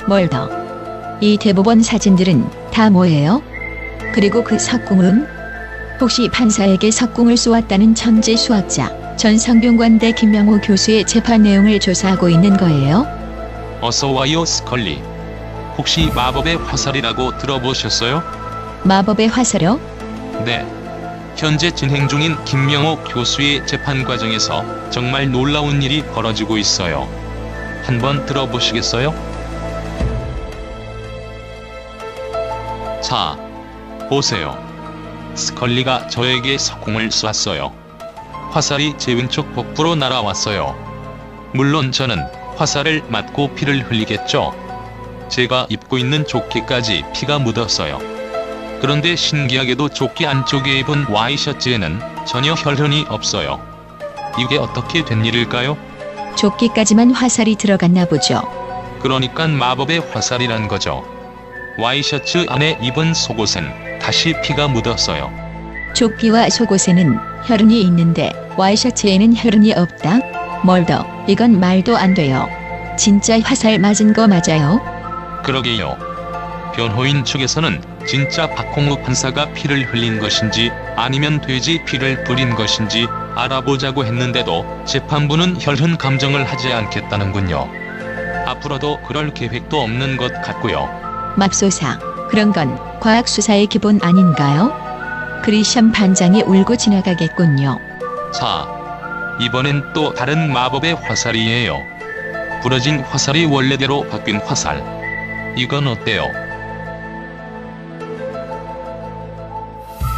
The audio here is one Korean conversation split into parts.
멀더. 이 대법원 사진들은 다 뭐예요? 그리고 그 석궁은? 혹시 판사에게 석궁을 쏘았다는 천재 수학자 전상병관대 김명호 교수의 재판 내용을 조사하고 있는 거예요? 어서와요 스컬리. 혹시 마법의 화살이라고 들어보셨어요? 마법의 화살요? 네. 현재 진행 중인 김명호 교수의 재판 과정에서 정말 놀라운 일이 벌어지고 있어요. 한번 들어보시겠어요? 자, 보세요. 스컬리가 저에게 석궁을 쐈어요. 화살이 제 왼쪽 복부로 날아왔어요. 물론 저는 화살을 맞고 피를 흘리겠죠. 제가 입고 있는 조끼까지 피가 묻었어요. 그런데 신기하게도 조끼 안쪽에 입은 와이셔츠에는 전혀 혈흔이 없어요. 이게 어떻게 된 일일까요? 조끼까지만 화살이 들어갔나 보죠. 그러니까 마법의 화살이란 거죠. 와이셔츠 안에 입은 속옷엔 다시 피가 묻었어요. 조끼와 속옷에는 혈흔이 있는데 와이셔츠에는 혈흔이 없다? 멀더, 이건 말도 안 돼요. 진짜 화살 맞은 거 맞아요? 그러게요. 변호인 측에서는 진짜 박홍우 판사가 피를 흘린 것인지 아니면 돼지 피를 뿌린 것인지 알아보자고 했는데도 재판부는 혈흔 감정을 하지 않겠다는군요. 앞으로도 그럴 계획도 없는 것 같고요. 맙소사, 그런 건 과학수사의 기본 아닌가요? 그리샴 반장이 울고 지나가겠군요. 자, 이번엔 또 다른 마법의 화살이에요. 부러진 화살이 원래대로 바뀐 화살. 이건 어때요?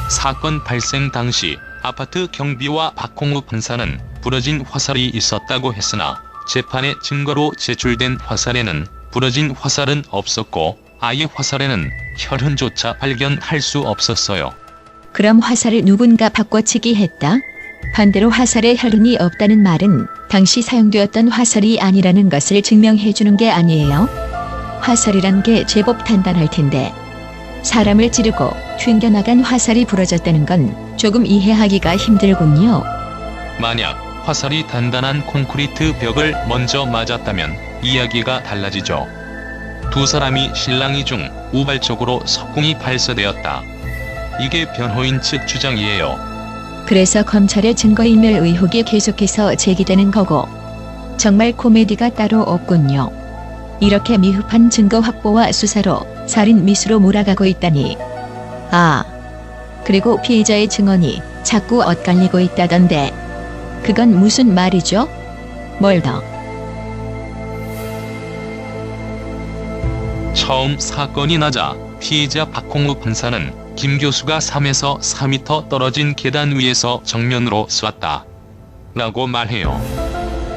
사건 발생 당시 아파트 경비와 박홍우 판사는 부러진 화살이 있었다고 했으나 재판의 증거로 제출된 화살에는 부러진 화살은 없었고 아예 화살에는 혈흔조차 발견할 수 없었어요. 그럼 화살을 누군가 바꿔치기 했다? 반대로 화살에 혈흔이 없다는 말은 당시 사용되었던 화살이 아니라는 것을 증명해주는 게 아니에요? 화살이란 게 제법 단단할 텐데 사람을 찌르고 튕겨나간 화살이 부러졌다는 건 조금 이해하기가 힘들군요. 만약 화살이 단단한 콘크리트 벽을 먼저 맞았다면 이야기가 달라지죠. 두 사람이 실랑이 중 우발적으로 석궁이 발사되었다. 이게 변호인 측 주장이에요. 그래서 검찰의 증거인멸 의혹이 계속해서 제기되는 거고 정말 코미디가 따로 없군요. 이렇게 미흡한 증거 확보와 수사로 살인 미수로 몰아가고 있다니. 아, 그리고 피해자의 증언이 자꾸 엇갈리고 있다던데 그건 무슨 말이죠? 멀더. 처음 사건이 나자 피해자 박홍우 판사는 김 교수가 3에서 4m 떨어진 계단 위에서 정면으로 쐈다 라고 말해요.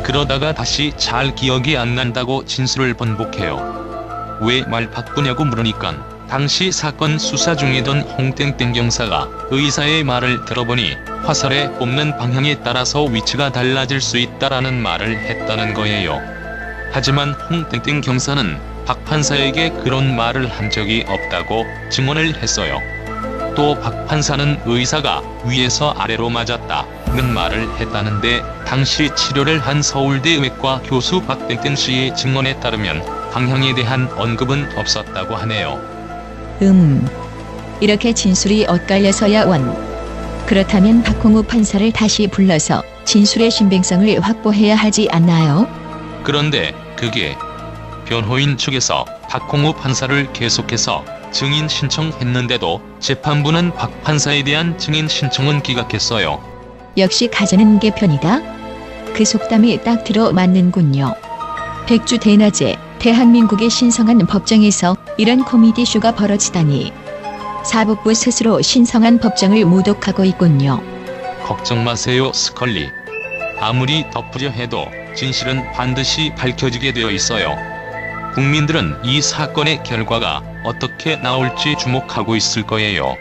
그러다가 다시 잘 기억이 안 난다고 진술을 번복해요. 왜 말 바꾸냐고 물으니까 당시 사건 수사 중이던 홍땡땡 경사가 의사의 말을 들어보니 화살에 꼽는 방향에 따라서 위치가 달라질 수 있다라는 말을 했다는 거예요. 하지만 홍땡땡 경사는 박 판사에게 그런 말을 한 적이 없다고 증언을 했어요. 또 박 판사는 의사가 위에서 아래로 맞았다는 말을 했다는데 당시 치료를 한 서울대 외과 교수 박땡땡 씨의 증언에 따르면 방향에 대한 언급은 없었다고 하네요. 이렇게 진술이 엇갈려서야 원. 그렇다면 박홍우 판사를 다시 불러서 진술의 신빙성을 확보해야 하지 않나요? 그런데 그게 변호인 측에서 박홍우 판사를 계속해서 증인 신청했는데도 재판부는 박 판사에 대한 증인 신청은 기각했어요. 역시 가자는 게 편이다? 그 속담이 딱 들어맞는군요. 백주 대낮에 대한민국의 신성한 법정에서 이런 코미디 쇼가 벌어지다니. 사법부 스스로 신성한 법정을 모독하고 있군요. 걱정 마세요 스컬리. 아무리 덮으려 해도 진실은 반드시 밝혀지게 되어 있어요. 국민들은 이 사건의 결과가 어떻게 나올지 주목하고 있을 거예요.